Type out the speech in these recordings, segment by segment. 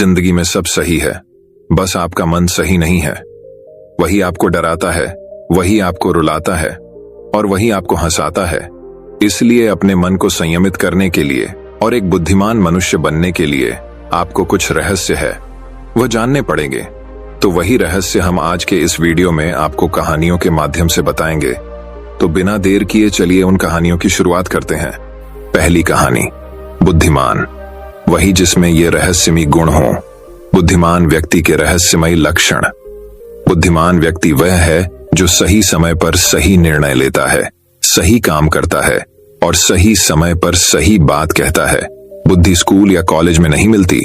जिंदगी में सब सही है, बस आपका मन सही नहीं है। वही आपको डराता है, वही आपको रुलाता है और वही आपको हंसाता है। इसलिए अपने मन को संयमित करने के लिए और एक बुद्धिमान मनुष्य बनने के लिए आपको कुछ रहस्य है, वह जानने पड़ेंगे। तो वही रहस्य हम आज के इस वीडियो में आपको कहानियों के माध्यम से बताएंगे। तो बिना देर किए चलिए उन कहानियों की शुरुआत करते हैं। पहली कहानी, बुद्धिमान, वही जिसमें ये रहस्यमयी गुण हो। बुद्धिमान व्यक्ति के रहस्यमयी लक्षण। बुद्धिमान व्यक्ति वह है जो सही समय पर सही निर्णय लेता है, सही काम करता है और सही समय पर सही बात कहता है। बुद्धि स्कूल या कॉलेज में नहीं मिलती,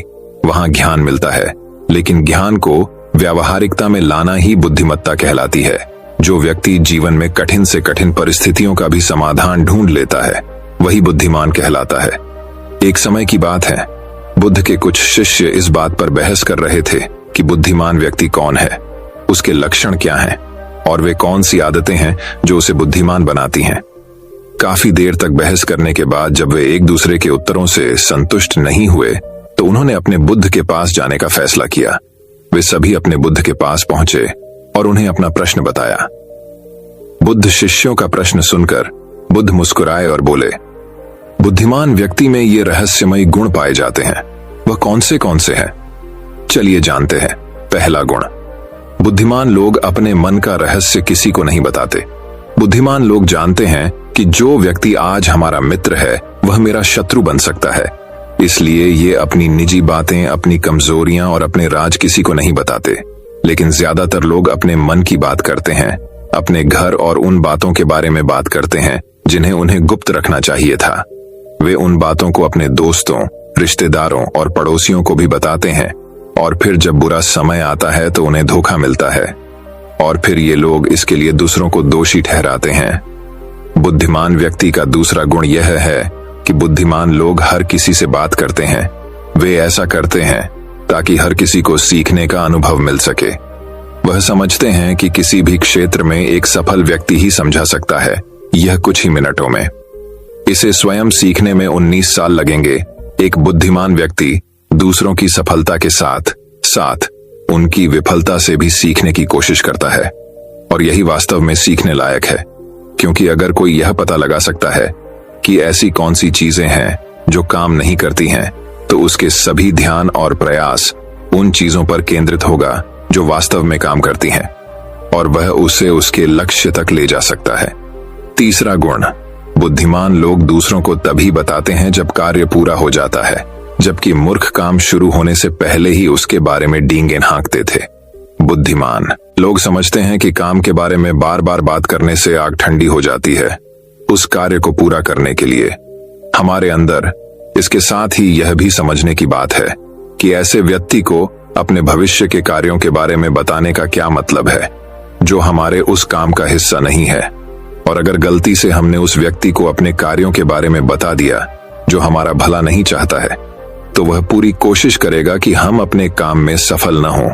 वहां ज्ञान मिलता है, लेकिन ज्ञान को व्यावहारिकता में लाना ही बुद्धिमत्ता कहलाती है। जो व्यक्ति जीवन में कठिन से कठिन परिस्थितियों का भी समाधान ढूंढ लेता है, वही बुद्धिमान कहलाता है। एक समय की बात है, बुद्ध के कुछ शिष्य इस बात पर बहस कर रहे थे कि बुद्धिमान व्यक्ति कौन है, उसके लक्षण क्या हैं और वे कौन सी आदतें हैं जो उसे बुद्धिमान बनाती हैं। काफी देर तक बहस करने के बाद जब वे एक दूसरे के उत्तरों से संतुष्ट नहीं हुए तो उन्होंने अपने बुद्ध के पास जाने का फैसला किया। वे सभी अपने बुद्ध के पास पहुंचे और उन्हें अपना प्रश्न बताया। बुद्ध शिष्यों का प्रश्न सुनकर बुद्ध मुस्कुराए और बोले, बुद्धिमान व्यक्ति में ये रहस्यमयी गुण पाए जाते हैं, वह कौन से हैं? चलिए जानते हैं। पहला गुण, बुद्धिमान लोग अपने मन का रहस्य किसी को नहीं बताते। बुद्धिमान लोग जानते हैं कि जो व्यक्ति आज हमारा मित्र है वह मेरा शत्रु बन सकता है, इसलिए ये अपनी निजी बातें, अपनी कमजोरियां और अपने राज किसी को नहीं बताते। लेकिन ज्यादातर लोग अपने मन की बात करते हैं, अपने घर और उन बातों के बारे में बात करते हैं जिन्हें उन्हें गुप्त रखना चाहिए था। वे उन बातों को अपने दोस्तों, रिश्तेदारों और पड़ोसियों को भी बताते हैं और फिर जब बुरा समय आता है तो उन्हें धोखा मिलता है और फिर ये लोग इसके लिए दूसरों को दोषी ठहराते हैं। बुद्धिमान व्यक्ति का दूसरा गुण यह है कि बुद्धिमान लोग हर किसी से बात करते हैं। वे ऐसा करते हैं ताकि हर किसी को सीखने का अनुभव मिल सके। वह समझते हैं कि किसी भी क्षेत्र में एक सफल व्यक्ति ही समझा सकता है यह कुछ ही मिनटों में। इसे स्वयं सीखने में 19 साल लगेंगे। एक बुद्धिमान व्यक्ति दूसरों की सफलता के साथ साथ उनकी विफलता से भी सीखने की कोशिश करता है और यही वास्तव में सीखने लायक है, क्योंकि अगर कोई यह पता लगा सकता है कि ऐसी कौन सी चीजें हैं जो काम नहीं करती हैं, तो उसके सभी ध्यान और प्रयास उन चीजों पर केंद्रित होगा जो वास्तव में काम करती हैं और वह उसे उसके लक्ष्य तक ले जा सकता है। तीसरा गुण, बुद्धिमान लोग दूसरों को तभी बताते हैं जब कार्य पूरा हो जाता है, जबकि मूर्ख काम शुरू होने से पहले ही उसके बारे में डींगे हाँकते थे। बुद्धिमान लोग समझते हैं कि काम के बारे में बार बार बात करने से आग ठंडी हो जाती है। उस कार्य को पूरा करने के लिए हमारे अंदर इसके साथ ही यह भी समझने की बात है कि ऐसे व्यक्ति को अपने भविष्य के कार्यों के बारे में बताने का क्या मतलब है जो हमारे उस काम का हिस्सा नहीं है। और अगर गलती से हमने उस व्यक्ति को अपने कार्यों के बारे में बता दिया जो हमारा भला नहीं चाहता है, तो वह पूरी कोशिश करेगा कि हम अपने काम में सफल न हों।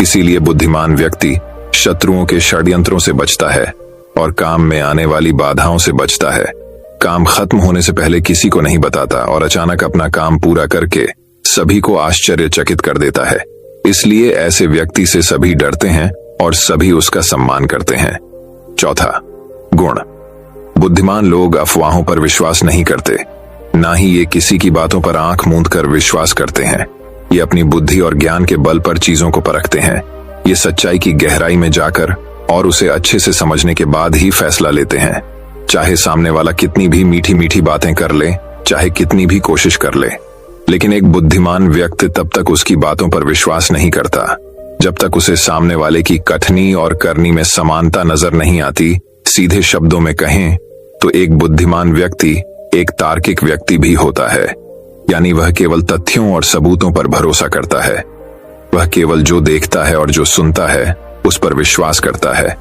इसीलिए बुद्धिमान व्यक्ति शत्रुओं के षड्यंत्रों से बचता है और काम में आने वाली बाधाओं से बचता है। काम खत्म होने से पहले किसी को नहीं बताता और अचानक अपना काम पूरा करके सभी को आश्चर्यचकित कर देता है। इसलिए ऐसे व्यक्ति से सभी डरते हैं और सभी उसका सम्मान करते हैं। चौथा गुण, बुद्धिमान लोग अफवाहों पर विश्वास नहीं करते, ना ही ये किसी की बातों पर आंख मूंद कर विश्वास करते हैं। ये अपनी बुद्धि और ज्ञान के बल पर चीजों को परखते हैं। ये सच्चाई की गहराई में जाकर और उसे अच्छे से समझने के बाद ही फैसला लेते हैं, चाहे सामने वाला कितनी भी मीठी मीठी बातें कर ले, चाहे कितनी भी कोशिश कर ले। लेकिन एक बुद्धिमान व्यक्ति तब तक उसकी बातों पर विश्वास नहीं करता जब तक उसे सामने वाले की कथनी और करनी में समानता नजर नहीं आती। सीधे शब्दों में कहें तो एक बुद्धिमान व्यक्ति एक तार्किक व्यक्ति भी होता है, यानी वह केवल तथ्यों और सबूतों पर भरोसा करता है। वह केवल जो देखता है और जो सुनता है उस पर विश्वास करता है।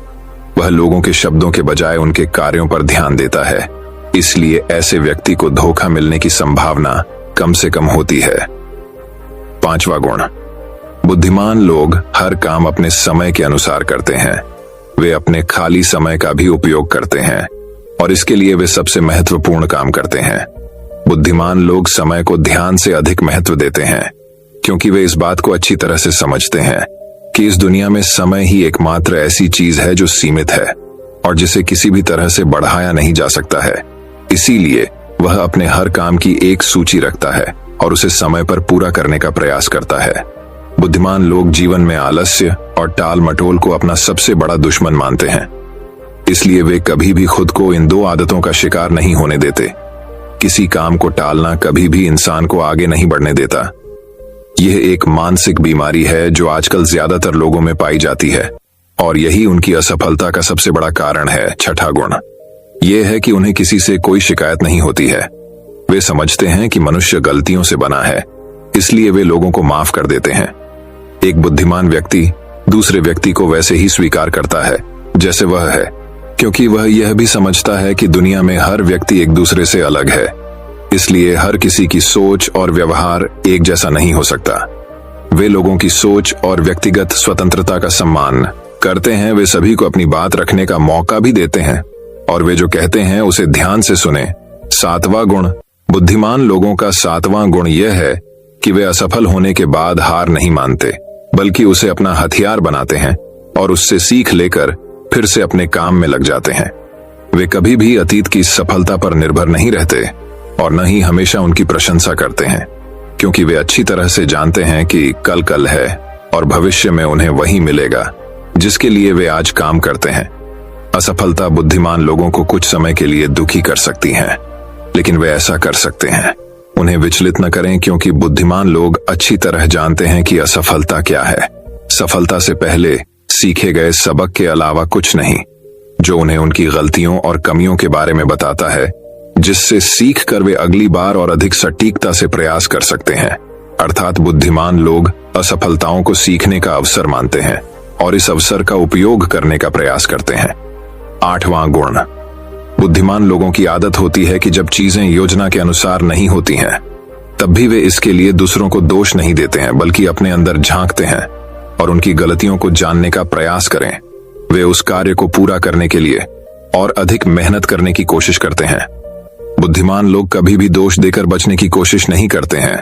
वह लोगों के शब्दों के बजाय उनके कार्यों पर ध्यान देता है। इसलिए ऐसे व्यक्ति को धोखा मिलने की संभावना कम से कम होती है। पांचवा गुण, बुद्धिमान लोग हर काम अपने समय के अनुसार करते हैं। वे अपने खाली समय का भी उपयोग करते हैं और इसके लिए वे सबसे महत्वपूर्ण काम करते हैं। बुद्धिमान लोग समय को ध्यान से अधिक महत्व देते हैं, क्योंकि वे इस बात को अच्छी तरह से समझते हैं कि इस दुनिया में समय ही एकमात्र ऐसी चीज है जो सीमित है और जिसे किसी भी तरह से बढ़ाया नहीं जा सकता है। इसीलिए वह अपने हर काम की एक सूची रखता है और उसे समय पर पूरा करने का प्रयास करता है। बुद्धिमान लोग जीवन में आलस्य और टाल मटोल को अपना सबसे बड़ा दुश्मन मानते हैं। इसलिए वे कभी भी खुद को इन दो आदतों का शिकार नहीं होने देते। किसी काम को टालना कभी भी इंसान को आगे नहीं बढ़ने देता। यह एक मानसिक बीमारी है जो आजकल ज्यादातर लोगों में पाई जाती है और यही उनकी असफलता का सबसे बड़ा कारण है। छठा गुण यह है कि उन्हें किसी से कोई शिकायत नहीं होती है। वे समझते हैं कि मनुष्य गलतियों से बना है, इसलिए वे लोगों को माफ कर देते हैं। एक बुद्धिमान व्यक्ति दूसरे व्यक्ति को वैसे ही स्वीकार करता है जैसे वह है, क्योंकि वह यह भी समझता है कि दुनिया में हर व्यक्ति एक दूसरे से अलग है। इसलिए हर किसी की सोच और व्यवहार एक जैसा नहीं हो सकता। वे लोगों की सोच और व्यक्तिगत स्वतंत्रता का सम्मान करते हैं। वे सभी को अपनी बात रखने का मौका भी देते हैं और वे जो कहते हैं उसे ध्यान से सुने। सातवां गुण बुद्धिमान लोगों का सातवां गुण यह है कि वे असफल होने के बाद हार नहीं मानते, बल्कि उसे अपना हथियार बनाते हैं और उससे सीख लेकर फिर से अपने काम में लग जाते हैं। वे कभी भी अतीत की सफलता पर निर्भर नहीं रहते और न ही हमेशा उनकी प्रशंसा करते हैं, क्योंकि वे अच्छी तरह से जानते हैं कि कल है और भविष्य में उन्हें वही मिलेगा जिसके लिए वे आज काम करते हैं। असफलता बुद्धिमान लोगों को कुछ समय के लिए दुखी कर सकती है, लेकिन वे ऐसा कर सकते हैं। उन्हें विचलित न करें, क्योंकि बुद्धिमान लोग अच्छी तरह जानते हैं कि असफलता क्या है। सफलता से पहले सीखे गए सबक के अलावा कुछ नहीं, जो उन्हें उनकी गलतियों और कमियों के बारे में बताता है, जिससे सीख कर वे अगली बार और अधिक सटीकता से प्रयास कर सकते हैं। अर्थात बुद्धिमान लोग असफलताओं को सीखने का अवसर मानते हैं और इस अवसर का उपयोग करने का प्रयास करते हैं। आठवां गुण बुद्धिमान लोगों की आदत होती है कि जब चीजें योजना के अनुसार नहीं होती हैं, तब भी वे इसके लिए दूसरों को दोष नहीं देते हैं, बल्कि अपने अंदर झांकते हैं और उनकी गलतियों को जानने का प्रयास करें। वे उस कार्य को पूरा करने के लिए और अधिक मेहनत करने की कोशिश करते हैं। बुद्धिमान लोग कभी भी दोष देकर बचने की कोशिश नहीं करते हैं,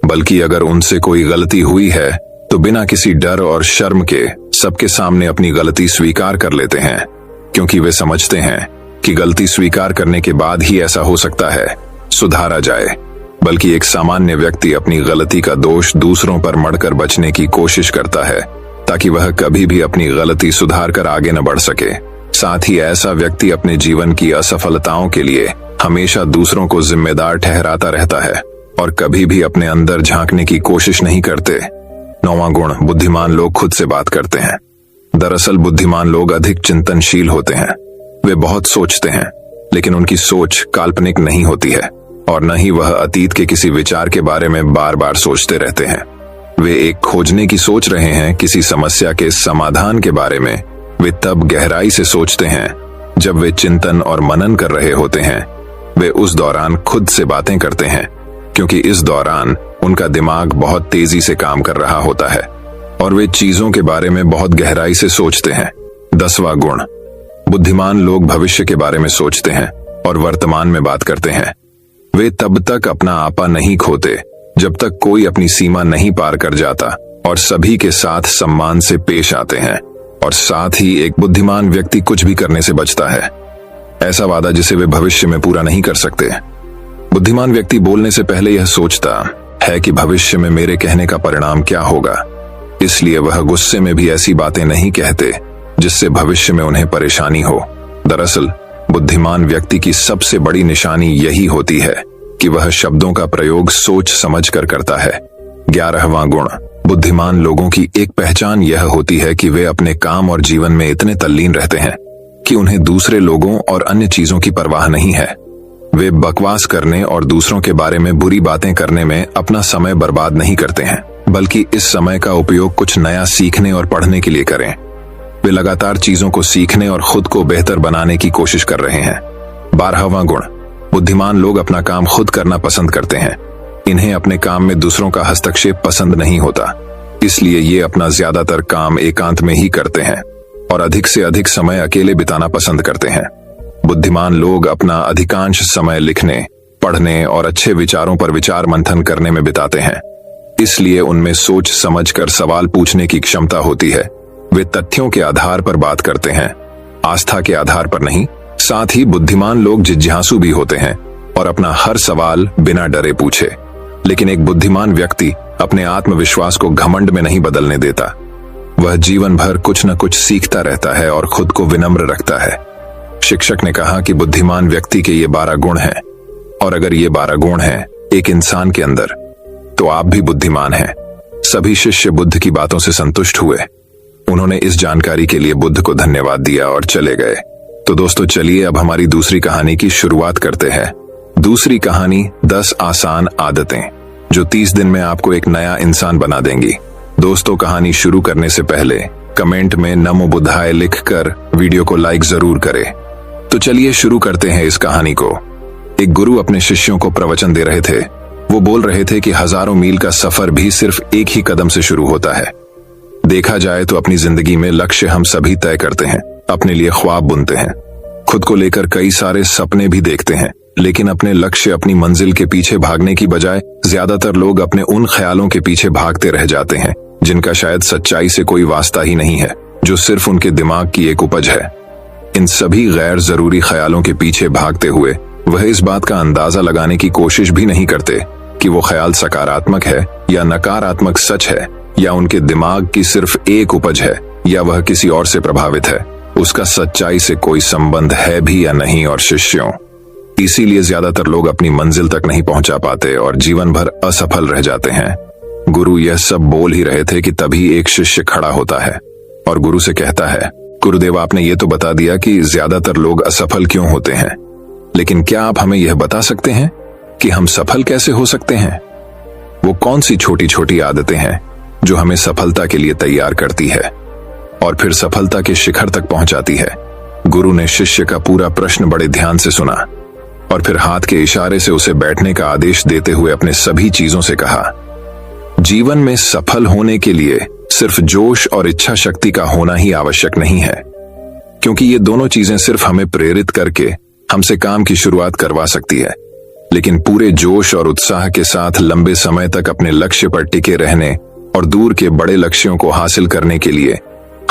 बल्कि अगर उनसे कोई गलती हुई है तो बिना किसी डर और शर्म के सबके सामने अपनी गलती स्वीकार कर लेते हैं, क्योंकि वे समझते हैं कि गलती स्वीकार करने के बाद ही ऐसा हो सकता है सुधारा जाए। बल्कि एक सामान्य व्यक्ति अपनी गलती का दोष दूसरों पर मढ़कर बचने की कोशिश करता है, ताकि वह कभी भी अपनी गलती सुधार कर आगे न बढ़ सके। साथ ही ऐसा व्यक्ति अपने जीवन की असफलताओं के लिए हमेशा दूसरों को जिम्मेदार ठहराता रहता है और कभी भी अपने अंदर झांकने की कोशिश नहीं करते। नौवां गुण बुद्धिमान लोग खुद से बात करते हैं। दरअसल बुद्धिमान लोग अधिक चिंतनशील होते हैं। वे बहुत सोचते हैं, लेकिन उनकी सोच काल्पनिक नहीं होती है और न ही वह अतीत के किसी विचार के बारे में बार बार सोचते रहते हैं। वे एक खोजने की सोच रहे हैं। किसी समस्या के समाधान के बारे में वे तब गहराई से सोचते हैं जब वे चिंतन और मनन कर रहे होते हैं। वे उस दौरान खुद से बातें करते हैं, क्योंकि इस दौरान उनका दिमाग बहुत तेजी से काम कर रहा होता है और वे चीजों के बारे में बहुत गहराई से सोचते हैं। 10वां गुण बुद्धिमान लोग भविष्य के बारे में सोचते हैं और वर्तमान में बात करते हैं। वे तब तक अपना आपा नहीं खोते जब तक कोई अपनी सीमा नहीं पार कर जाता और सभी के साथ सम्मान से पेश आते हैं। और साथ ही एक बुद्धिमान व्यक्ति कुछ भी करने से बचता है, ऐसा वादा जिसे वे भविष्य में पूरा नहीं कर सकते। बुद्धिमान व्यक्ति बोलने से पहले यह सोचता है कि भविष्य में मेरे कहने का परिणाम क्या होगा, इसलिए वह गुस्से में भी ऐसी बातें नहीं कहते जिससे भविष्य में उन्हें परेशानी हो। दरअसल बुद्धिमान व्यक्ति की सबसे बड़ी निशानी यही होती है कि वह शब्दों का प्रयोग सोच समझ कर करता है। 11वां गुण बुद्धिमान लोगों की एक पहचान यह होती है कि वे अपने काम और जीवन में इतने तल्लीन रहते हैं कि उन्हें दूसरे लोगों और अन्य चीजों की परवाह नहीं है। वे बकवास करने और दूसरों के बारे में बुरी बातें करने में अपना समय बर्बाद नहीं करते हैं, बल्कि इस समय का उपयोग कुछ नया सीखने और पढ़ने के लिए करें। वे लगातार चीजों को सीखने और खुद को बेहतर बनाने की कोशिश कर रहे हैं। 12वां गुण बुद्धिमान लोग अपना काम खुद करना पसंद करते हैं। इन्हें अपने काम में दूसरों का हस्तक्षेप पसंद नहीं होता, इसलिए ये अपना ज्यादातर काम एकांत में ही करते हैं और अधिक से अधिक समय अकेले बिताना पसंद करते हैं। बुद्धिमान लोग अपना अधिकांश समय लिखने, पढ़ने और अच्छे विचारों पर विचार मंथन करने में बिताते हैं। इसलिए उनमें सोच समझकर सवाल पूछने की क्षमता होती है। वे तथ्यों के आधार पर बात करते हैं, आस्था के आधार पर नहीं। साथ ही बुद्धिमान लोग जिज्ञासु भी होते हैं और अपना हर सवाल बिना डरे पूछे। लेकिन एक बुद्धिमान व्यक्ति अपने आत्मविश्वास को घमंड में नहीं बदलने देता। वह जीवन भर कुछ न कुछ सीखता रहता है और खुद को विनम्र रखता है। शिक्षक ने कहा कि बुद्धिमान व्यक्ति के ये 12 गुण हैं, और अगर ये 12 गुण हैं एक इंसान के अंदर, तो आप भी बुद्धिमान हैं। सभी शिष्य बुद्ध की बातों से संतुष्ट हुए। उन्होंने इस जानकारी के लिए बुद्ध को धन्यवाद दिया और चले गए। तो दोस्तों, चलिए अब हमारी दूसरी कहानी की शुरुआत करते हैं। दूसरी कहानी 10 आसान आदतें जो 30 दिन में आपको एक नया इंसान बना देंगी। दोस्तों, कहानी शुरू करने से पहले कमेंट में नमो बुद्धाय लिखकर वीडियो को लाइक जरूर करें। तो चलिए शुरू करते हैं इस कहानी को। एक गुरु अपने शिष्यों को प्रवचन दे रहे थे। वो बोल रहे थे कि हजारों मील का सफर भी सिर्फ एक ही कदम से शुरू होता है। देखा जाए तो अपनी जिंदगी में लक्ष्य हम सभी तय करते हैं, अपने लिए ख्वाब बुनते हैं, खुद को लेकर कई सारे सपने भी देखते हैं। लेकिन अपने लक्ष्य, अपनी मंजिल के पीछे भागने की बजाय ज्यादातर लोग अपने उन ख्यालों के पीछे भागते रह जाते हैं जिनका शायद सच्चाई से कोई वास्ता ही नहीं है, जो सिर्फ उनके दिमाग की एक उपज है। इन सभी गैर जरूरी ख्यालों के पीछे भागते हुए वह इस बात का अंदाजा लगाने की कोशिश भी नहीं करते कि वो ख्याल सकारात्मक है या नकारात्मक सच है, या उनके दिमाग की सिर्फ एक उपज है, या वह किसी और से प्रभावित है। उसका सच्चाई से कोई संबंध है भी या नहीं। और शिष्यों, इसीलिए ज्यादातर लोग अपनी मंजिल तक नहीं पहुंचा पाते और जीवन भर असफल रह जाते हैं। गुरु यह सब बोल ही रहे थे कि तभी एक शिष्य खड़ा होता है और गुरु से कहता है, गुरुदेव, आपने ये तो बता दिया कि ज्यादातर लोग असफल क्यों होते हैं, लेकिन क्या आप हमें यह बता सकते हैं कि हम सफल कैसे हो सकते हैं? वो कौन सी छोटी छोटी आदतें हैं जो हमें सफलता के लिए तैयार करती है और फिर सफलता के शिखर तक पहुंचाती है? गुरु ने शिष्य का पूरा प्रश्न बड़े ध्यान से सुना और फिर हाथ के इशारे से उसे बैठने का आदेश देते हुए अपने सभी चीजों से कहा, जीवन में सफल होने के लिए सिर्फ जोश और इच्छा शक्ति का होना ही आवश्यक नहीं है, क्योंकि ये दोनों चीजें सिर्फ हमें प्रेरित करके हमसे काम की शुरुआत करवा सकती है। लेकिन पूरे जोश और उत्साह के साथ लंबे समय तक अपने लक्ष्य पर टिके रहने और दूर के बड़े लक्ष्यों को हासिल करने के लिए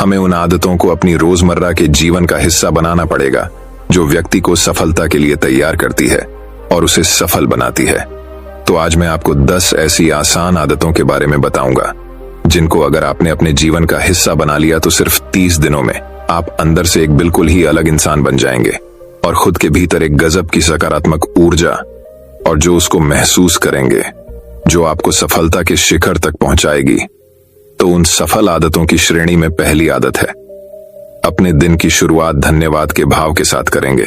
हमें उन आदतों को अपनी रोजमर्रा के जीवन का हिस्सा बनाना पड़ेगा जो व्यक्ति को सफलता के लिए तैयार करती है और उसे सफल बनाती है। तो आज मैं आपको 10 ऐसी आसान आदतों के बारे में बताऊंगा जिनको अगर आपने अपने जीवन का हिस्सा बना लिया तो सिर्फ 30 दिनों में आप अंदर से एक बिल्कुल ही अलग इंसान बन जाएंगे और खुद के भीतर एक गजब की सकारात्मक ऊर्जा और जो उसको महसूस करेंगे, जो आपको सफलता के शिखर तक पहुंचाएगी। तो उन सफल आदतों की श्रेणी में पहली आदत है, अपने दिन की शुरुआत धन्यवाद के भाव के साथ करेंगे।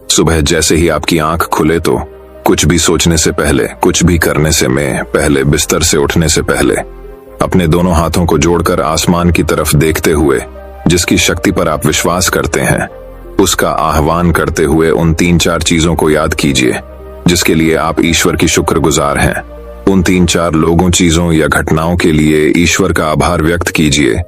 सुबह जैसे ही आपकी आंख खुले तो कुछ भी सोचने से पहले, कुछ भी करने से पहले, बिस्तर से उठने से पहले अपने दोनों हाथों को जोड़कर आसमान की तरफ देखते हुए जिसकी शक्ति पर आप विश्वास करते हैं उसका आह्वान करते हुए उन 3-4 चीजों को याद कीजिए जिसके लिए आप ईश्वर की शुक्रगुजार हैं। उन 3-4 लोगों, चीजों या घटनाओं के लिए ईश्वर का आभार व्यक्त कीजिए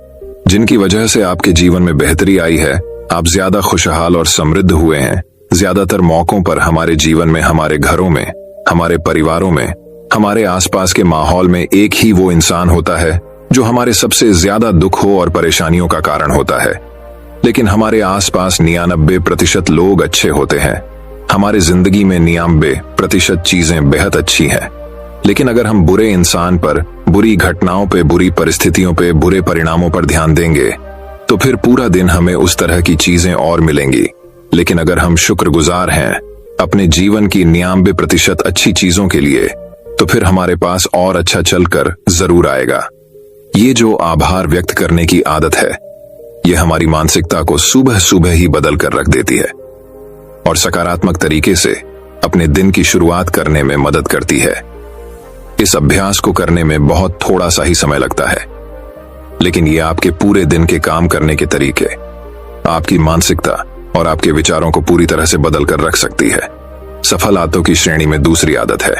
जिनकी वजह से आपके जीवन में बेहतरी आई है, आप ज्यादा खुशहाल और समृद्ध हुए हैं। ज्यादातर मौकों पर हमारे जीवन में, हमारे घरों में, हमारे परिवारों में, हमारे आसपास के माहौल में एक ही वो इंसान होता है जो हमारे सबसे ज्यादा दुखों और परेशानियों का कारण होता है। लेकिन हमारे आसपास 99% लोग अच्छे होते हैं। हमारे जिंदगी में 99% चीजें बेहद अच्छी हैं। लेकिन अगर हम बुरे इंसान पर, बुरी घटनाओं पे, बुरी परिस्थितियों पे, बुरे परिणामों पर ध्यान देंगे तो फिर पूरा दिन हमें उस तरह की चीजें और मिलेंगी। लेकिन अगर हम शुक्रगुजार हैं अपने जीवन की 99% अच्छी चीजों के लिए, तो फिर हमारे पास और अच्छा चलकर जरूर आएगा। ये जो आभार व्यक्त करने की आदत है, ये हमारी मानसिकता को सुबह सुबह ही बदल कर रख देती है और सकारात्मक तरीके से अपने दिन की शुरुआत करने में मदद करती है। इस अभ्यास को करने में बहुत थोड़ा सा ही समय लगता है, लेकिन ये आपके पूरे दिन के काम करने के तरीके, आपकी मानसिकता और आपके विचारों को पूरी तरह से बदल कर रख सकती है। सफल आदतों की श्रेणी में दूसरी आदत है,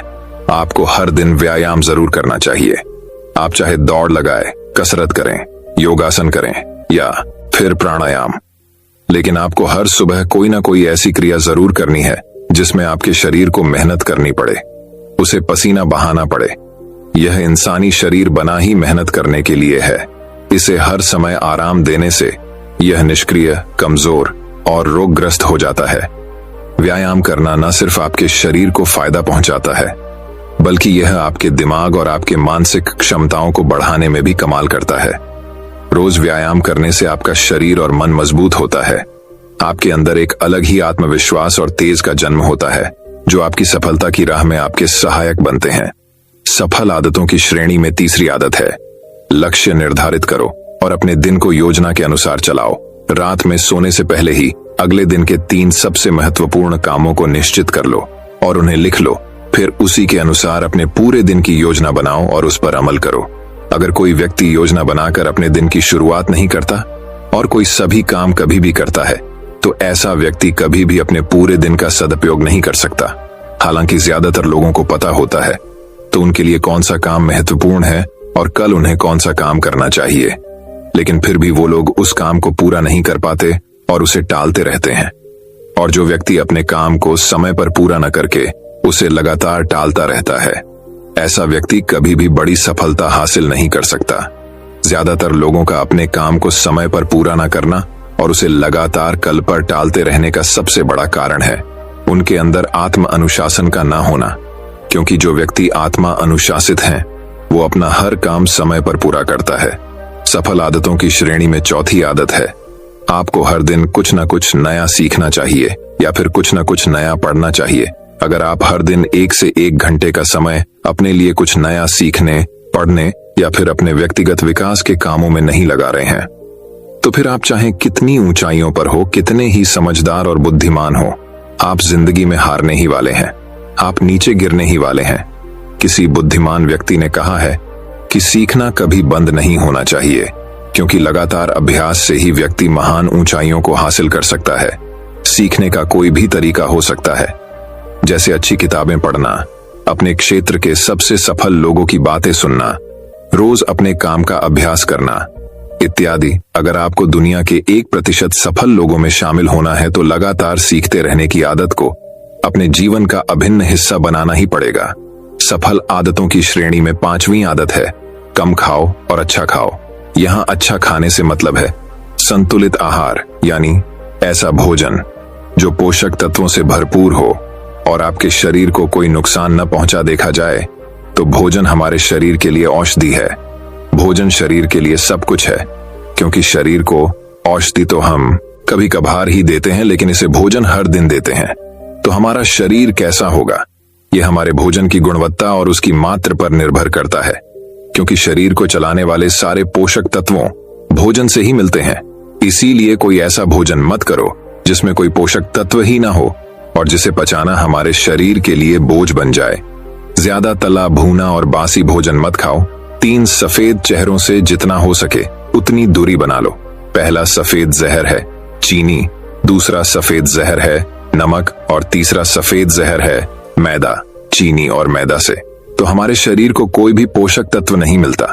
आपको हर दिन व्यायाम जरूर करना चाहिए। आप चाहे दौड़ लगाए, कसरत करें, योगासन करें या फिर प्राणायाम, लेकिन आपको हर सुबह कोई ना कोई ऐसी क्रिया जरूर करनी है जिसमें आपके शरीर को मेहनत करनी पड़े, उसे पसीना बहाना पड़े। यह इंसानी शरीर बना ही मेहनत करने के लिए है। इसे हर समय आराम देने से यह निष्क्रिय, कमजोर और रोगग्रस्त हो जाता है। व्यायाम करना न सिर्फ आपके शरीर को फायदा पहुंचाता है, बल्कि यह आपके दिमाग और आपके मानसिक क्षमताओं को बढ़ाने में भी कमाल करता है। रोज व्यायाम करने से आपका शरीर और मन मजबूत होता है। आपके अंदर एक अलग ही आत्मविश्वास और तेज का जन्म होता है, जो आपकी सफलता की राह में आपके सहायक बनते हैं। सफल आदतों की श्रेणी में तीसरी आदत है, लक्ष्य निर्धारित करो और अपने दिन को योजना के अनुसार चलाओ। रात में सोने से पहले ही अगले दिन के 3 सबसे महत्वपूर्ण कामों को निश्चित कर लो और उन्हें लिख लो। फिर उसी के अनुसार अपने पूरे दिन की योजना बनाओ और उस पर अमल करो। अगर कोई व्यक्ति योजना बनाकर अपने दिन की शुरुआत नहीं करता और कोई सभी काम कभी भी करता है, तो ऐसा व्यक्ति कभी भी अपने पूरे दिन का सदुपयोग नहीं कर सकता। हालांकि ज्यादातर लोगों को पता होता है तो उनके लिए कौन सा काम महत्वपूर्ण है और कल उन्हें कौन सा काम करना चाहिए, लेकिन फिर भी वो लोग उस काम को पूरा नहीं कर पाते और उसे टालते रहते हैं। और जो व्यक्ति अपने काम को समय पर पूरा न करके उसे लगातार टालता रहता है, ऐसा व्यक्ति कभी भी बड़ी सफलता हासिल नहीं कर सकता। ज्यादातर लोगों का अपने काम को समय पर पूरा न करना और उसे लगातार कल पर टालते रहने का सबसे बड़ा कारण है उनके अंदर आत्म अनुशासन का ना होना। क्योंकि जो व्यक्ति आत्मा अनुशासित हैं, वो अपना हर काम समय पर पूरा करता है। सफल आदतों की श्रेणी में चौथी आदत है, आपको हर दिन कुछ न कुछ नया सीखना चाहिए या फिर कुछ न कुछ नया पढ़ना चाहिए। अगर आप हर दिन 1 से 1 घंटे का समय अपने लिए कुछ नया सीखने, पढ़ने या फिर अपने व्यक्तिगत विकास के कामों में नहीं लगा रहे हैं, तो फिर आप चाहे कितनी ऊंचाइयों पर हो, कितने ही समझदार और बुद्धिमान हो, आप जिंदगी में हारने ही वाले हैं। आप नीचे गिरने ही वाले हैं। किसी बुद्धिमान व्यक्ति ने कहा है कि सीखना कभी बंद नहीं होना चाहिए, क्योंकि लगातार अभ्यास से ही व्यक्ति महान ऊंचाइयों को हासिल कर सकता है। सीखने का कोई भी तरीका हो सकता है, जैसे अच्छी किताबें पढ़ना, अपने क्षेत्र के सबसे सफल लोगों की बातें सुनना, रोज अपने काम का अभ्यास करना इत्यादि। अगर आपको दुनिया के 1% सफल लोगों में शामिल होना है तो लगातार सीखते रहने की आदत को अपने जीवन का अभिन्न हिस्सा बनाना ही पड़ेगा। सफल आदतों की श्रेणी में 5वीं आदत है, कम खाओ और अच्छा खाओ। यहाँ अच्छा खाने से मतलब है संतुलित आहार, यानी ऐसा भोजन जो पोषक तत्वों से भरपूर हो और आपके शरीर को कोई नुकसान न पहुंचा। देखा जाए तो भोजन हमारे शरीर के लिए औषधि है। भोजन शरीर के लिए सब कुछ है, क्योंकि शरीर को औषधि तो हम कभी कभार ही देते हैं, लेकिन इसे भोजन हर दिन देते हैं। तो हमारा शरीर कैसा होगा, यह हमारे भोजन की गुणवत्ता और उसकी मात्रा पर निर्भर करता है, क्योंकि शरीर को चलाने वाले सारे पोषक तत्वों भोजन से ही मिलते हैं। इसीलिए कोई ऐसा भोजन मत करो जिसमें कोई पोषक तत्व ही ना हो और जिसे पचाना हमारे शरीर के लिए बोझ बन जाए। ज्यादा तला भूना और बासी भोजन मत खाओ। 3 सफेद चेहरों से जितना हो सके उतनी दूरी बना लो। पहला सफेद जहर है चीनी, दूसरा सफेद जहर है नमक और तीसरा सफेद जहर है मैदा। चीनी और मैदा से तो हमारे शरीर को कोई भी पोषक तत्व नहीं मिलता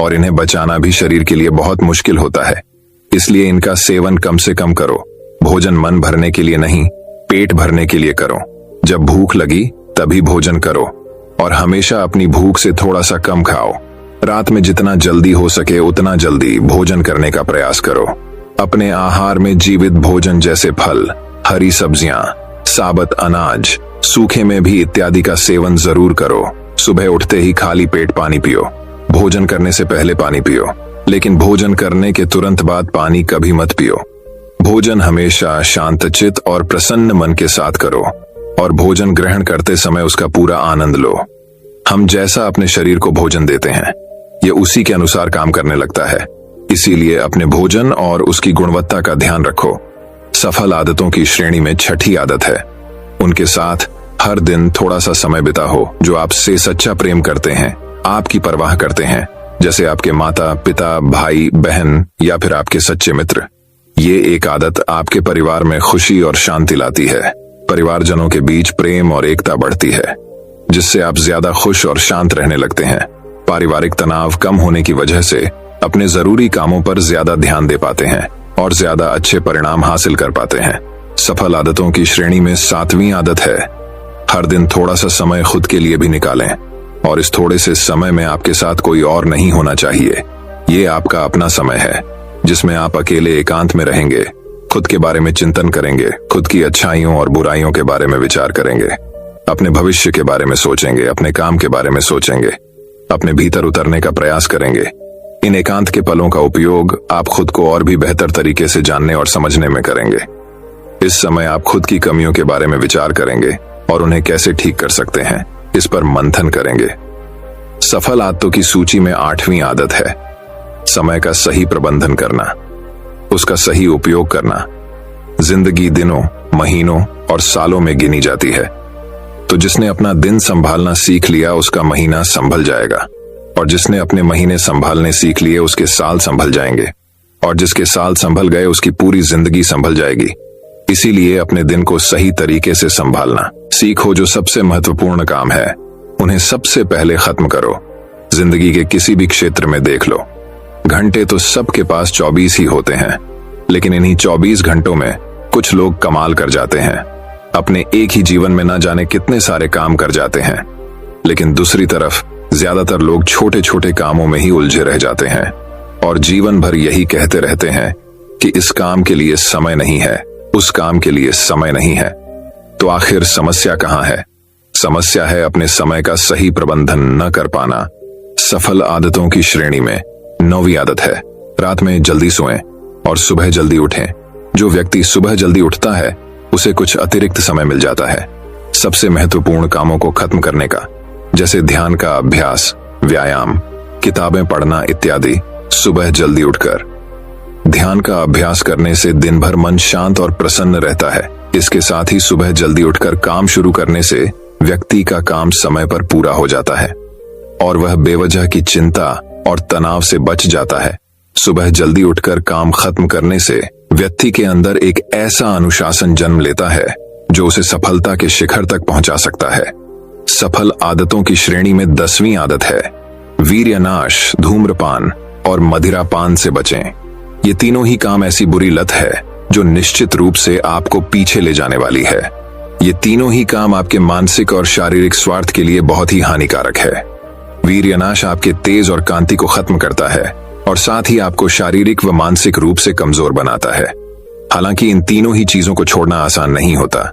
और इन्हें बचाना भी शरीर के लिए बहुत मुश्किल होता है। इसलिए इनका सेवन कम से कम करो। भोजन मन भरने के लिए नहीं, पेट भरने के लिए करो। जब भूख लगी तभी भोजन करो और हमेशा अपनी भूख से थोड़ा सा कम खाओ। रात में जितना जल्दी हो सके उतना जल्दी भोजन करने का प्रयास करो। अपने आहार में जीवित भोजन जैसे फल, हरी सब्जियां, साबुत अनाज, सूखे में भी इत्यादि का सेवन जरूर करो। सुबह उठते ही खाली पेट पानी पियो। भोजन करने से पहले पानी पियो, लेकिन भोजन करने के तुरंत बाद पानी कभी मत पियो। भोजन हमेशा शांतचित्त और प्रसन्न मन के साथ करो और भोजन ग्रहण करते समय उसका पूरा आनंद लो। हम जैसा अपने शरीर को भोजन देते हैं, ये उसी के अनुसार काम करने लगता है। इसीलिए अपने भोजन और उसकी गुणवत्ता का ध्यान रखो। सफल आदतों की श्रेणी में 6ठी आदत है, उनके साथ हर दिन थोड़ा सा समय बिताओ। जो आपसे सच्चा प्रेम करते हैं, आपकी परवाह करते हैं, जैसे आपके माता पिता, भाई बहन या फिर आपके सच्चे मित्र। ये एक आदत आपके परिवार में खुशी और शांति लाती है। परिवारजनों के बीच प्रेम और एकता बढ़ती है, जिससे आप ज्यादा खुश और शांत रहने लगते हैं। पारिवारिक तनाव कम होने की वजह से अपने जरूरी कामों पर ज्यादा ध्यान दे पाते हैं और ज्यादा अच्छे परिणाम हासिल कर पाते हैं। सफल आदतों की श्रेणी में 7वीं आदत है, हर दिन थोड़ा सा समय खुद के लिए भी निकालें। और इस थोड़े से समय में आपके साथ कोई और नहीं होना चाहिए। ये आपका अपना समय है जिसमें आप अकेले एकांत में रहेंगे, खुद के बारे में चिंतन करेंगे, खुद की अच्छाइयों और बुराइयों के बारे में विचार करेंगे, अपने भविष्य के बारे में सोचेंगे, अपने काम के बारे में सोचेंगे, अपने भीतर उतरने का प्रयास करेंगे। इन एकांत के पलों का उपयोग आप खुद को और भी बेहतर तरीके से जानने और समझने में करेंगे। इस समय आप खुद की कमियों के बारे में विचार करेंगे और उन्हें कैसे ठीक कर सकते हैं, इस पर मंथन करेंगे। सफल आदतों की सूची में 8वीं आदत है समय का सही प्रबंधन करना, उसका सही उपयोग करना। जिंदगी दिनों, महीनों और सालों में गिनी जाती है, तो जिसने अपना दिन संभालना सीख लिया उसका महीना संभल जाएगा, और जिसने अपने महीने संभालने सीख लिए उसके साल संभल जाएंगे, और जिसके साल संभल गए उसकी पूरी जिंदगी संभल जाएगी। इसीलिए अपने दिन को सही तरीके से संभालना सीखो। जो सबसे महत्वपूर्ण काम है उन्हें सबसे पहले खत्म करो। जिंदगी के किसी भी क्षेत्र में देख लो, घंटे तो सबके पास 24 ही होते हैं, लेकिन इन्हीं 24 घंटों में कुछ लोग कमाल कर जाते हैं। अपने एक ही जीवन में ना जाने कितने सारे काम कर जाते हैं, लेकिन दूसरी तरफ ज्यादातर लोग छोटे छोटे कामों में ही उलझे रह जाते हैं और जीवन भर यही कहते रहते हैं कि इस काम के लिए समय नहीं है, उस काम के लिए समय नहीं है। तो आखिर समस्या कहाँ है? समस्या है अपने समय का सही प्रबंधन न कर पाना। सफल आदतों की श्रेणी में 9वीं आदत है रात में जल्दी सोएं और सुबह जल्दी उठें। जो व्यक्ति सुबह जल्दी उठता है उसे कुछ अतिरिक्त समय मिल जाता है सबसे महत्वपूर्ण कामों को खत्म करने का, जैसे ध्यान का अभ्यास, व्यायाम, किताबें पढ़ना इत्यादि। सुबह जल्दी उठकर ध्यान का अभ्यास करने से दिन भर मन शांत और प्रसन्न रहता है। इसके साथ ही सुबह जल्दी उठकर काम शुरू करने से व्यक्ति का काम समय पर पूरा हो जाता है और वह बेवजह की चिंता और तनाव से बच जाता है। सुबह जल्दी उठकर काम खत्म करने से व्यक्ति के अंदर एक ऐसा अनुशासन जन्म लेता है जो उसे सफलता के शिखर तक पहुंचा सकता है। सफल आदतों की श्रेणी में 10वीं आदत है वीर्यनाश, धूम्रपान और मदिरापान से बचें। ये तीनों ही काम ऐसी बुरी लत है जो निश्चित रूप से आपको पीछे ले जाने वाली है। ये तीनों ही काम आपके मानसिक और शारीरिक स्वार्थ के लिए बहुत ही हानिकारक है। वीर्यनाश आपके तेज और कांति को खत्म करता है और साथ ही आपको शारीरिक व मानसिक रूप से कमजोर बनाता है। हालांकि इन तीनों ही चीजों को छोड़ना आसान नहीं होता,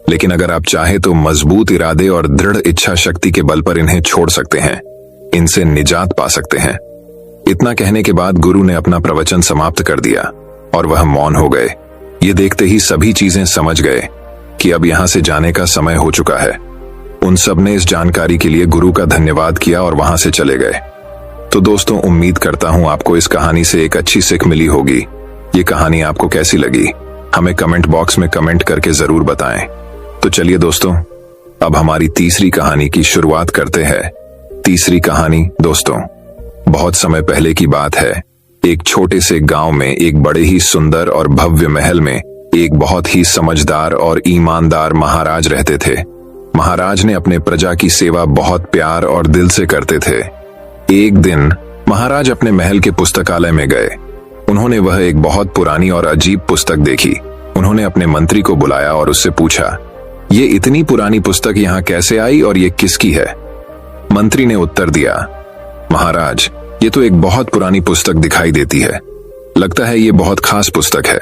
लेकिन अगर आप चाहे तो मजबूत इरादे और दृढ़ इच्छा शक्ति के बल पर इन्हें छोड़ सकते हैं, इनसे निजात पा सकते हैं। इतना कहने के बाद गुरु ने अपना प्रवचन समाप्त कर दिया और वह मौन हो गए। ये देखते ही सभी चीजें समझ गए कि अब यहां से जाने का समय हो चुका है। उन सब ने इस जानकारी के लिए गुरु का धन्यवाद किया और वहां से चले गए। तो दोस्तों, उम्मीद करता हूं आपको इस कहानी से एक अच्छी सीख मिली होगी। ये कहानी आपको कैसी लगी हमें कमेंट बॉक्स में कमेंट करके जरूर बताएं। तो चलिए दोस्तों, अब हमारी तीसरी कहानी की शुरुआत करते हैं। तीसरी कहानी दोस्तों, बहुत समय पहले की बात है। एक छोटे से गांव में एक बड़े ही सुंदर और भव्य महल में एक बहुत ही समझदार और ईमानदार महाराज रहते थे। महाराज ने अपने प्रजा की सेवा बहुत प्यार और दिल से करते थे। एक दिन महाराज अपने महल के पुस्तकालय में गए। उन्होंने वह एक बहुत पुरानी और अजीब पुस्तक देखी। उन्होंने अपने मंत्री को बुलाया और उससे पूछा, ये इतनी पुरानी पुस्तक यहाँ कैसे आई और ये किसकी है? मंत्री ने उत्तर दिया, महाराज, ये तो एक बहुत पुरानी पुस्तक दिखाई देती है। लगता है ये बहुत खास पुस्तक है।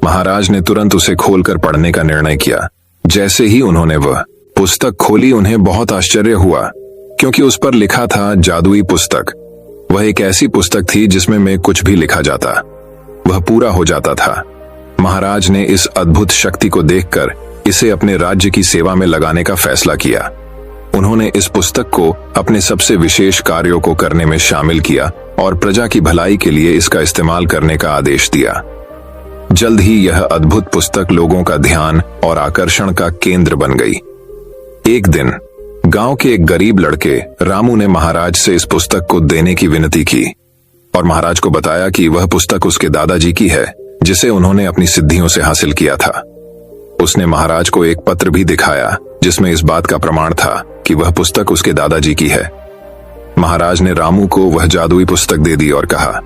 महाराज ने तुरंत उसे खोलकर पढ़ने का निर्णय किया। जैसे ही उन्होंने वह पुस्तक खोली, उन्हें बहुत आश्चर्य हुआ, क्योंकि उस पर लिखा था जादुई पुस्तक। वह एक ऐसी पुस्तक थी जिसमें में कुछ भी लिखा जाता वह पूरा हो जाता था। महाराज ने इस अद्भुत शक्ति को देखकर इसे अपने राज्य की सेवा में लगाने का फैसला किया। उन्होंने इस पुस्तक को अपने सबसे विशेष कार्यों को करने में शामिल किया और प्रजा की भलाई के लिए इसका इस्तेमाल करने का आदेश दिया। जल्द ही यह अद्भुत पुस्तक लोगों का ध्यान और आकर्षण का केंद्र बन गई। एक दिन गांव के एक गरीब लड़के रामू ने महाराज से इस पुस्तक को देने की विनती की और महाराज को बताया कि वह पुस्तक उसके दादाजी की है, जिसे उन्होंने अपनी सिद्धियों से हासिल किया था। उसने महाराज को एक पत्र भी दिखाया जिसमें इस बात का प्रमाण था कि वह पुस्तक उसके दादाजी की है। महाराज ने रामू को वह जादुई पुस्तक दे दी और कहा,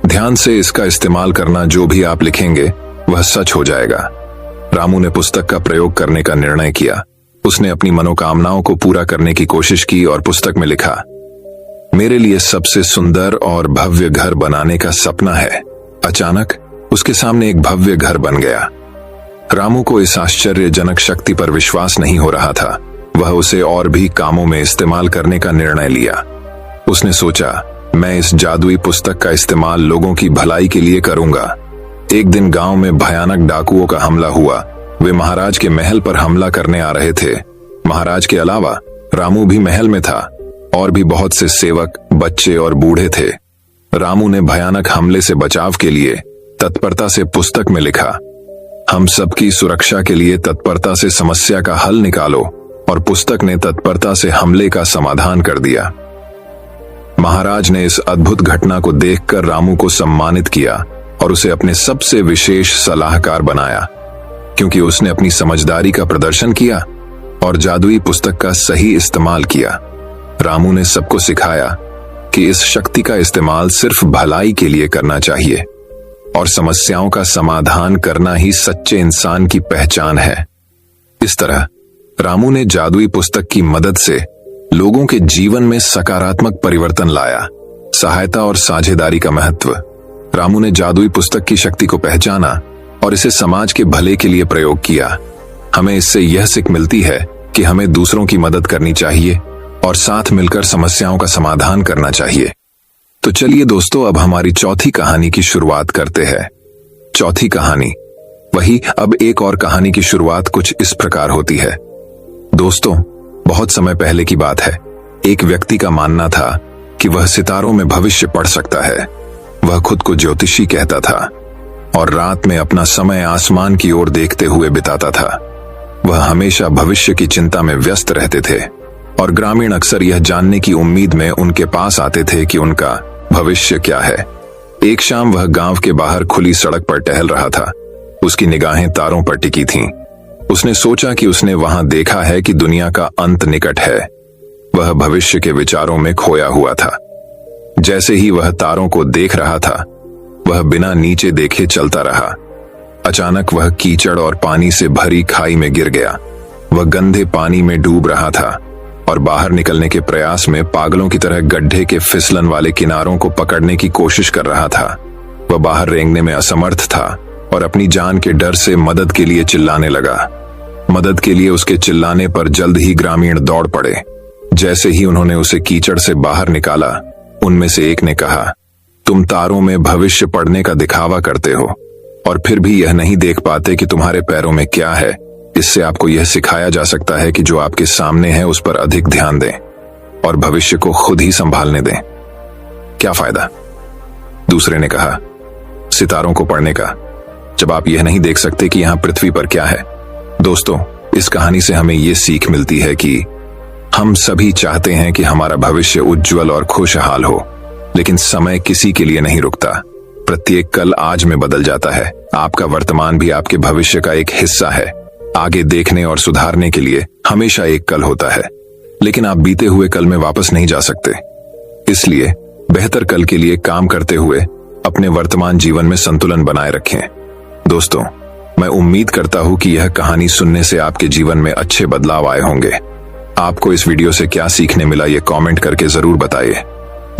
ध्यान से इसका इस्तेमाल करना, जो भी आप लिखेंगे वह सच हो जाएगा। रामू ने पुस्तक का प्रयोग करने का निर्णय किया। उसने अपनी मनोकामनाओं को पूरा करने की कोशिश की और पुस्तक में लिखा, मेरे लिए सबसे सुंदर और भव्य घर बनाने का सपना है। अचानक उसके सामने एक भव्य घर बन गया। रामू को इस आश्चर्यजनक शक्ति पर विश्वास नहीं हो रहा था। वह उसे और भी कामों में इस्तेमाल करने का निर्णय लिया। उसने सोचा, मैं इस जादुई पुस्तक का इस्तेमाल लोगों की भलाई के लिए करूंगा। एक दिन गांव में भयानक डाकुओं का हमला हुआ। वे महाराज के महल पर हमला करने आ रहे थे। महाराज के अलावा रामू भी महल में था और भी बहुत से सेवक, बच्चे और बूढ़े थे। रामू ने भयानक हमले से बचाव के लिए तत्परता से पुस्तक में लिखा, हम सबकी सुरक्षा के लिए तत्परता से समस्या का हल निकालो, और पुस्तक ने तत्परता से हमले का समाधान कर दिया। महाराज ने इस अद्भुत घटना को देखकर रामू को सम्मानित किया और उसे अपने सबसे विशेष सलाहकार बनाया, क्योंकि उसने अपनी समझदारी का प्रदर्शन किया और जादुई पुस्तक का सही इस्तेमाल किया। रामू ने सबको सिखाया कि इस शक्ति का इस्तेमाल सिर्फ भलाई के लिए करना चाहिए और समस्याओं का समाधान करना ही सच्चे इंसान की पहचान है। इस तरह रामू ने जादुई पुस्तक की मदद से लोगों के जीवन में सकारात्मक परिवर्तन लाया। सहायता और साझेदारी का महत्व। रामू ने जादुई पुस्तक की शक्ति को पहचाना और इसे समाज के भले के लिए प्रयोग किया। हमें इससे यह सीख मिलती है कि हमें दूसरों की मदद करनी चाहिए और साथ मिलकर समस्याओं का समाधान करना चाहिए। तो चलिए दोस्तों, अब हमारी चौथी कहानी की शुरुआत करते हैं। चौथी कहानी वही। अब एक और कहानी की शुरुआत कुछ इस प्रकार होती है। दोस्तों, बहुत समय पहले की बात है। एक व्यक्ति का मानना था कि वह सितारों में भविष्य पढ़ सकता है। वह खुद को ज्योतिषी कहता था और रात में अपना समय आसमान की ओर देखते हुए बिताता था। वह हमेशा भविष्य की चिंता में व्यस्त रहते थे और ग्रामीण अक्सर यह जानने की उम्मीद में उनके पास आते थे कि उनका भविष्य क्या है। एक शाम वह गांव के बाहर खुली सड़क पर टहल रहा था। उसकी निगाहें तारों पर टिकी थीं। उसने सोचा कि उसने वहां देखा है कि दुनिया का अंत निकट है। वह भविष्य के विचारों में खोया हुआ था। जैसे ही वह तारों को देख रहा था, वह बिना नीचे देखे चलता रहा। अचानक वह कीचड़ और पानी से भरी खाई में गिर गया। वह गंदे पानी में डूब रहा था और बाहर निकलने के प्रयास में पागलों की तरह गड्ढे के फिसलन वाले किनारों को पकड़ने की कोशिश कर रहा था। वह बाहर रेंगने में असमर्थ था और अपनी जान के डर से मदद के लिए चिल्लाने लगा। मदद के लिए उसके चिल्लाने पर जल्द ही ग्रामीण दौड़ पड़े। जैसे ही उन्होंने उसे कीचड़ से बाहर निकाला, उनमें से एक ने कहा, तुम तारों में भविष्य पढ़ने का दिखावा करते हो और फिर भी यह नहीं देख पाते कि तुम्हारे पैरों में क्या है। इससे आपको यह सिखाया जा सकता है कि जो आपके सामने है उस पर अधिक ध्यान दें और भविष्य को खुद ही संभालने दें। क्या फायदा? दूसरे ने कहा, सितारों को पढ़ने का, जब आप यह नहीं देख सकते कि यहां पृथ्वी पर क्या है। दोस्तों, इस कहानी से हमें यह सीख मिलती है कि हम सभी चाहते हैं कि हमारा भविष्य उज्जवल और खुशहाल हो, लेकिन समय किसी के लिए नहीं रुकता। प्रत्येक कल आज में बदल जाता है। आपका वर्तमान भी आपके भविष्य का एक हिस्सा है। आगे देखने और सुधारने के लिए हमेशा एक कल होता है, लेकिन आप बीते हुए कल में वापस नहीं जा सकते। इसलिए बेहतर कल के लिए काम करते हुए अपने वर्तमान जीवन में संतुलन बनाए रखें। दोस्तों, मैं उम्मीद करता हूं कि यह कहानी सुनने से आपके जीवन में अच्छे बदलाव आए होंगे। आपको इस वीडियो से क्या सीखने मिला, ये कमेंट करके जरूर बताइए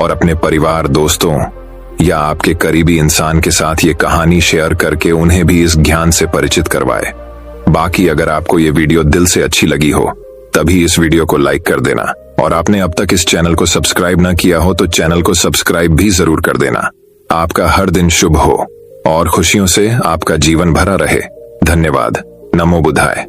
और अपने परिवार, दोस्तों या आपके करीबी इंसान के साथ ये कहानी शेयर करके उन्हें भी इस ज्ञान से परिचित करवाए। बाकी अगर आपको ये वीडियो दिल से अच्छी लगी हो, तभी इस वीडियो को लाइक कर देना और आपने अब तक इस चैनल को सब्सक्राइब ना किया हो तो चैनल को सब्सक्राइब भी जरूर कर देना। आपका हर दिन शुभ हो और खुशियों से आपका जीवन भरा रहे। धन्यवाद। नमो बुद्धाय।